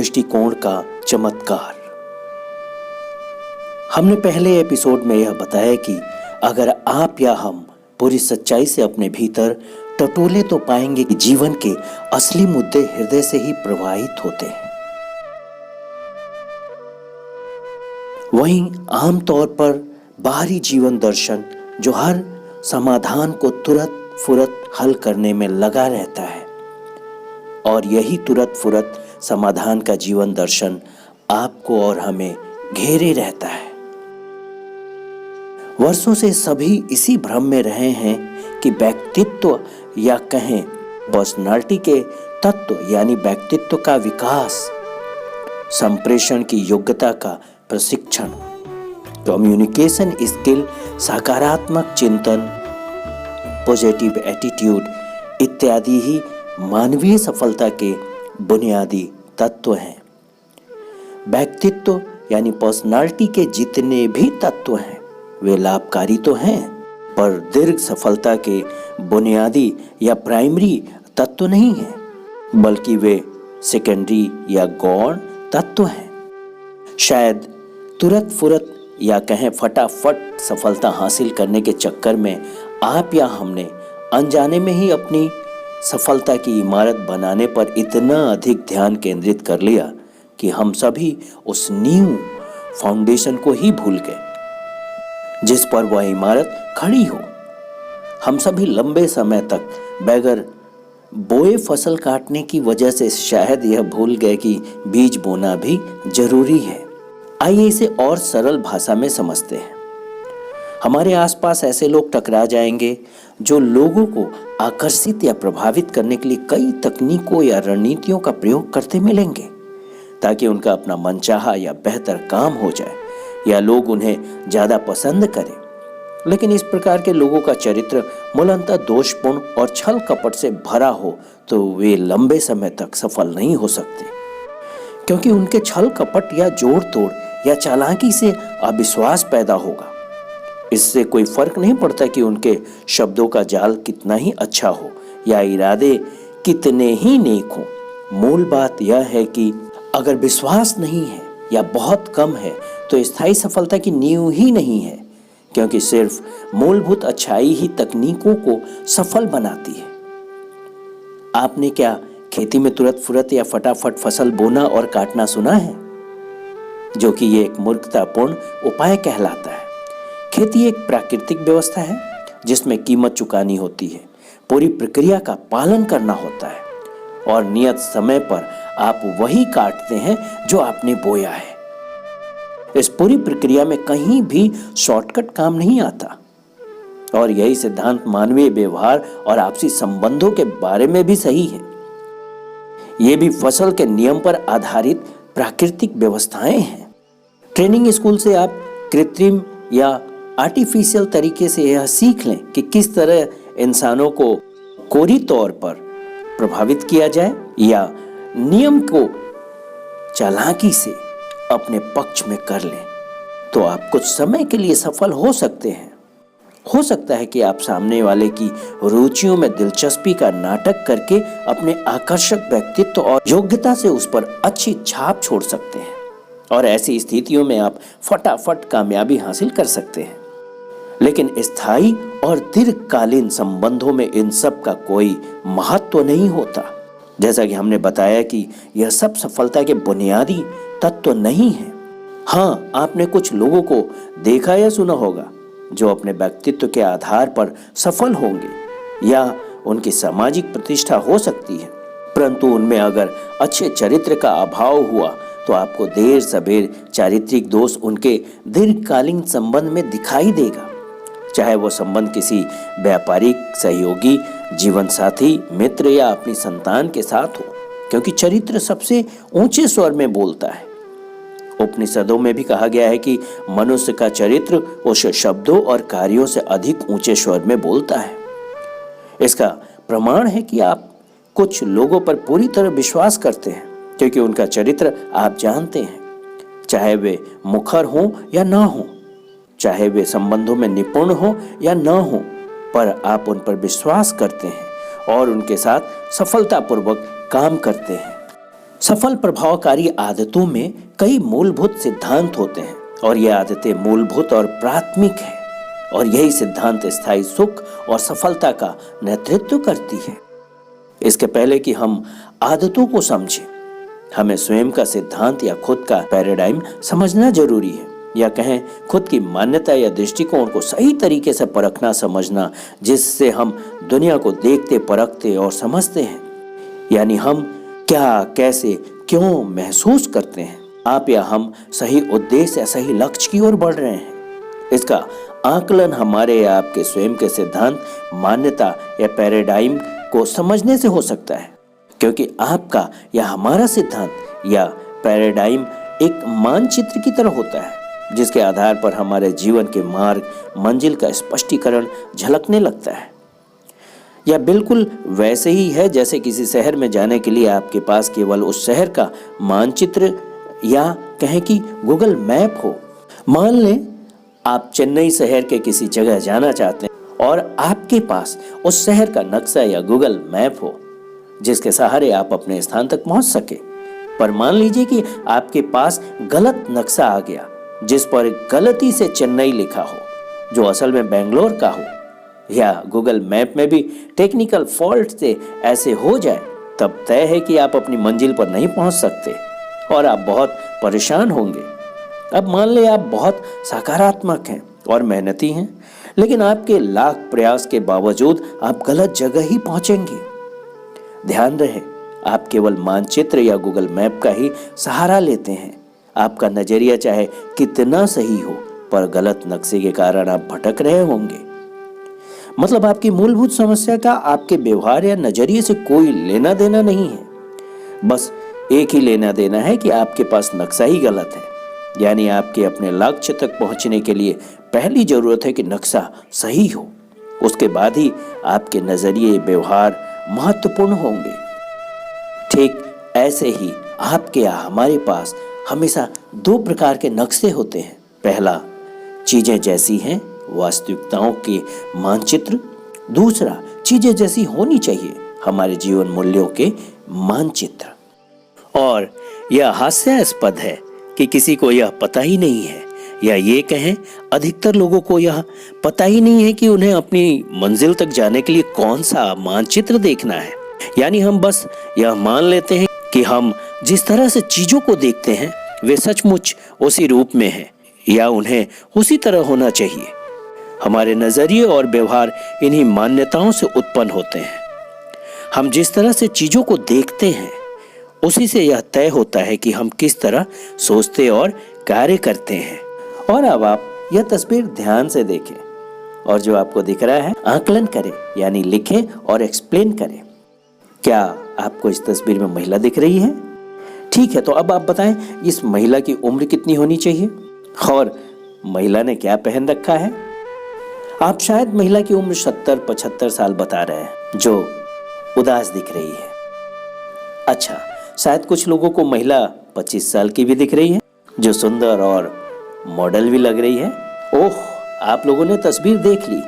दृष्टिकोण का चमत्कार। हमने पहले एपिसोड में यह बताया कि अगर आप या हम पूरी सच्चाई से अपने भीतर टटोले तो पाएंगे कि जीवन के असली मुद्दे हृदय से ही प्रवाहित होते हैं। वहीं आमतौर पर बाहरी जीवन दर्शन जो हर समाधान को तुरंत फुरत हल करने में लगा रहता है, और यही तुरंत फुरत समाधान का जीवन दर्शन आपको और हमें घेरे रहता है। वर्षों से सभी इसी भ्रम में रहे हैं कि व्यक्तित्व या कहें पर्सनालिटी के तत्व यानी व्यक्तित्व का विकास, संप्रेषण की योग्यता का प्रशिक्षण, कम्युनिकेशन स्किल, सकारात्मक चिंतन, पॉजिटिव एटीट्यूड इत्यादि ही मानवीय सफलता के बुनियादी तत्व हैं। व्यक्तित्व यानी पर्सनालिटी के जितने भी तत्व हैं वे लाभकारी तो हैं, पर दीर्घ सफलता के बुनियादी या प्राइमरी तत्व नहीं हैं, बल्कि वे सेकेंडरी या गौण तत्व हैं। शायद तुरंत फुरत या कहें फटाफट सफलता हासिल करने के चक्कर में आप या हमने अनजाने में ही अपनी सफलता की इमारत बनाने पर इतना अधिक ध्यान केंद्रित कर लिया कि हम सभी उस नींव फाउंडेशन को ही भूल गए जिस पर वह इमारत खड़ी हो। हम सभी लंबे समय तक बगैर बोए फसल काटने की वजह से शायद यह भूल गए कि बीज बोना भी जरूरी है। आइए इसे और सरल भाषा में समझते हैं। हमारे आसपास ऐसे लोग टकरा जाएंगे जो लोगों को आकर्षित या प्रभावित करने के लिए कई तकनीकों या रणनीतियों का प्रयोग करते मिलेंगे ताकि उनका अपना मनचाहा या बेहतर काम हो जाए या लोग उन्हें ज्यादा पसंद करें। लेकिन इस प्रकार के लोगों का चरित्र मूलतः दोषपूर्ण और छल कपट से भरा हो तो वे लंबे समय तक सफल नहीं हो सकते, क्योंकि उनके छल कपट या जोड़ तोड़ या चालाकी से अविश्वास पैदा होगा। इससे कोई फर्क नहीं पड़ता कि उनके शब्दों का जाल कितना ही अच्छा हो या इरादे कितने ही नेक हो। मूल बात यह है कि अगर विश्वास नहीं है या बहुत कम है तो स्थायी सफलता की नींव ही नहीं है, क्योंकि सिर्फ मूलभूत अच्छाई ही तकनीकों को सफल बनाती है। आपने क्या खेती में तुरंत फुरत या फटाफट फसल बोना और काटना सुना है, जो कि ये एक मूर्खतापूर्ण उपाय कहलाता है। खेती एक प्राकृतिक व्यवस्था है जिसमें कीमत चुकानी होती है, पूरी प्रक्रिया का पालन करना होता है और नियत समय पर आप वही काटते हैं जो आपने बोया है। इस पूरी प्रक्रिया में कहीं भी शॉर्टकट काम नहीं आता, और यही सिद्धांत मानवीय व्यवहार और आपसी संबंधों के बारे में भी सही है। ये भी फसल के नियम पर आधारित प्राकृतिक व्यवस्थाएं हैं। ट्रेनिंग स्कूल से आप कृत्रिम या आर्टिफिशियल तरीके से यह सीख लें कि किस तरह इंसानों को कोरी तौर पर प्रभावित किया जाए या नियम को चालाकी से अपने पक्ष में कर लें, तो आप कुछ समय के लिए सफल हो सकते हैं। हो सकता है कि आप सामने वाले की रुचियों में दिलचस्पी का नाटक करके अपने आकर्षक व्यक्तित्व और योग्यता से उस पर अच्छी छाप छोड़ सकते हैं, और ऐसी स्थितियों में आप फटाफट कामयाबी हासिल कर सकते हैं। लेकिन स्थायी और दीर्घकालीन संबंधों में इन सब का कोई महत्व नहीं होता। जैसा कि हमने बताया कि यह सब सफलता के बुनियादी तत्व नहीं है। हाँ, आपने कुछ लोगों को देखा या सुना होगा जो अपने व्यक्तित्व के आधार पर सफल होंगे या उनकी सामाजिक प्रतिष्ठा हो सकती है, परंतु उनमें अगर अच्छे चरित्र का अभाव हुआ तो आपको देर सबेर चारित्रिक दोष उनके दीर्घकालीन संबंध में दिखाई देगा, चाहे वो संबंध किसी व्यापारिक सहयोगी, जीवन साथी, मित्र या अपनी संतान के साथ हो, क्योंकि चरित्र सबसे ऊंचे स्वर में बोलता है। उपनिषदों में भी कहा गया है कि मनुष्य का चरित्र उस शब्दों और कार्यों से अधिक ऊंचे स्वर में बोलता है। इसका प्रमाण है कि आप कुछ लोगों पर पूरी तरह विश्वास करते हैं क्योंकि उनका चरित्र आप जानते हैं, चाहे वे मुखर हों या ना हों, चाहे वे संबंधों में निपुण हों या ना हों, पर आप उन पर विश्वास करते हैं और उनके साथ सफलतापूर्वक काम करते हैं। सफल प्रभावकारी आदतों में कई मूलभूत सिद्धांत होते हैं और ये आदतें मूलभूत और प्राथमिक है और यही सिद्धांत स्थायी सुख और सफलता का नेतृत्व करती है। इसके पहले कि हम आदतों को समझें, हमें स्वयं का सिद्धांत या खुद का पैराडाइम समझना जरूरी है, या कहें खुद की मान्यता या दृष्टिकोण को सही तरीके से परखना समझना, जिससे हम दुनिया को देखते परखते और समझते हैं, यानी हम क्या कैसे क्यों महसूस करते हैं। आप या हम सही उद्देश्य या सही लक्ष्य की ओर बढ़ रहे हैं, इसका आकलन हमारे या आपके स्वयं के सिद्धांत, मान्यता या पैराडाइम को समझने से हो सकता है, क्योंकि आपका या हमारा सिद्धांत या पैराडाइम एक मानचित्र की तरह होता है जिसके आधार पर हमारे जीवन के मार्ग मंजिल का स्पष्टीकरण झलकने लगता है। यह बिल्कुल वैसे ही है जैसे किसी शहर में जाने के लिए आपके पास केवल उस शहर का मानचित्र या कहें कि गूगल मैप हो। मान लें आप चेन्नई शहर के किसी जगह जाना चाहते हैं और आपके पास उस शहर का नक्शा या गूगल मैप हो जिसके सहारे आप अपने स्थान तक पहुंच सके। पर मान लीजिए कि आपके पास गलत नक्शा आ गया जिस पर गलती से चेन्नई लिखा हो जो असल में बेंगलोर का हो, या गूगल मैप में भी टेक्निकल फॉल्ट से ऐसे हो जाए, तब तय है कि आप अपनी मंजिल पर नहीं पहुंच सकते और आप बहुत परेशान होंगे। अब मान लें आप बहुत सकारात्मक हैं और मेहनती हैं, लेकिन आपके लाख प्रयास के बावजूद आप गलत जगह ही पहुंचेंगे। ध्यान रहे, आप केवल मानचित्र या गूगल मैप का ही सहारा लेते हैं। आपका नजरिया चाहे कितना सही हो, पर गलत नक्शे के कारण आप भटक रहे होंगे। मतलब आपकी मूलभूत समस्या का आपके व्यवहार या नजरिए से कोई लेना देना नहीं है, बस एक ही लेना देना है कि आपके पास नक्शा ही गलत है। यानी आपके अपने लक्ष्य तक पहुंचने के लिए पहली जरूरत है कि नक्शा सही हो, उसके बाद ही आपके नजरिए व्यवहार महत्वपूर्ण होंगे। ठीक ऐसे ही आपके या हमारे पास हमेशा दो प्रकार के नक्शे होते हैं। पहला, चीजें जैसी हैं वास्तविकताओं के मानचित्र। दूसरा, चीजें जैसी होनी चाहिए हमारे जीवन मूल्यों के मानचित्र। और यह हास्यास्पद है कि किसी को यह पता ही नहीं है, या ये कहें अधिकतर लोगों को यह पता ही नहीं है कि उन्हें अपनी मंजिल तक जाने के लिए कौन सा मानचित्र देखना है। यानी हम बस यह मान लेते हैं कि हम जिस तरह से चीजों को देखते हैं वे सचमुच उसी रूप में हैं, या उन्हें उसी तरह होना चाहिए। हमारे नजरिए और व्यवहार इन्हीं मान्यताओं से उत्पन्न होते हैं। हम जिस तरह से चीजों को देखते हैं उसी से यह तय होता है कि हम किस तरह सोचते और कार्य करते हैं। और अब आप यह तस्वीर ध्यान से देखें और जो आपको दिख रहा है आकलन करें, यानी लिखें और एक्सप्लेन करें। क्या आपको इस तस्वीर में महिला दिख रही है? ठीक है, तो अब आप बताएं इस महिला की उम्र कितनी होनी चाहिए और महिला ने क्या पहन रखा है? आप शायद महिला की उम्र 70-75 साल बता रहे हैं जो उदास दिख रही है। अच्छा, शायद कुछ लोगों को महिला 25 साल की भी दिख रही है जो सुंदर और मॉडल भी लग रही है। ओह, आप लोगों ने तस्वीर देख ली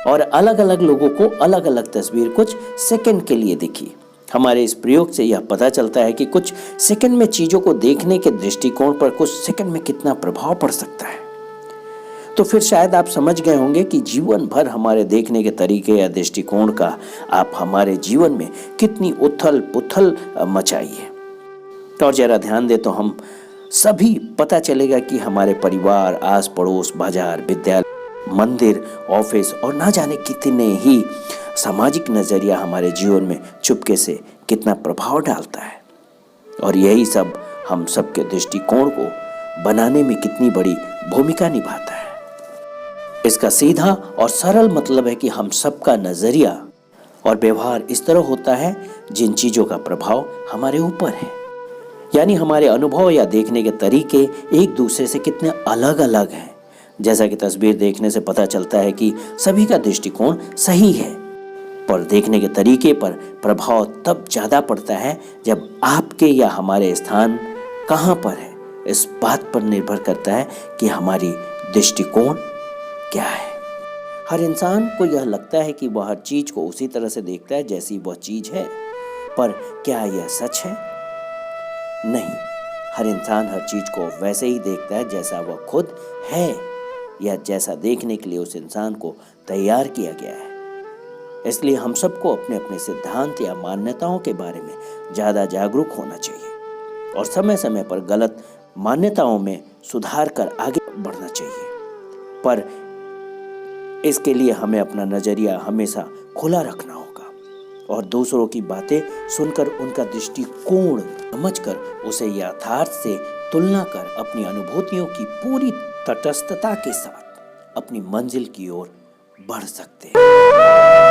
और अलग अलग लोगों को अलग अलग तस्वीर कुछ सेकंड के लिए दिखी। हमारे इस प्रयोग से यह पता चलता है कि कुछ सेकंड में चीजों को देखने के दृष्टिकोण पर कुछ सेकंड में कितना प्रभाव पड़ सकता है। तो फिर शायद आप समझ गए होंगे कि जीवन भर हमारे देखने के तरीके या दृष्टिकोण का आप हमारे जीवन में कितनी उथल पुथल मचाई है। और जरा ध्यान दे तो हम सभी पता चलेगा कि हमारे परिवार, आस पड़ोस, बाजार, विद्यालय, मंदिर, ऑफिस और ना जाने कितने ही सामाजिक नजरिया हमारे जीवन में चुपके से कितना प्रभाव डालता है। और यही सब हम सबके दृष्टिकोण को बनाने में कितनी बड़ी भूमिका निभाता है। इसका सीधा और सरल मतलब है कि हम सबका नजरिया और व्यवहार इस तरह होता है जिन चीजों का प्रभाव हमारे ऊपर है। यानी हमारे अनुभव या देखने के तरीके एक दूसरे से कितने अलग अलग हैं। जैसा कि तस्वीर देखने से पता चलता है कि सभी का दृष्टिकोण सही है, पर देखने के तरीके पर प्रभाव तब ज्यादा पड़ता है जब आपके या हमारे स्थान कहाँ पर है। इस बात पर निर्भर करता है कि हमारी दृष्टिकोण क्या है। हर इंसान को यह लगता है कि वह हर चीज को उसी तरह से देखता है जैसी वह चीज है, पर क्या यह सच है? नहीं, हर इंसान हर चीज को वैसे ही देखता है जैसा वह खुद है या जैसा देखने के लिए उस इंसान को तैयार किया गया है। इसलिए हम सबको अपने अपने सिद्धांत या मान्यताओं के बारे में ज़्यादा जागरूक होना चाहिए और समय समय पर गलत मान्यताओं में सुधार कर आगे बढ़ना चाहिए। पर इसके लिए हमें अपना नज़रिया हमेशा खुला रखना होगा और दूसरों की बातें सुनकर उनका दृष्टिकोण समझकर उसे यथार्थ से तुलना कर अपनी अनुभूतियों की पूरी तटस्थता के साथ अपनी मंजिल की ओर बढ़ सकते हैं।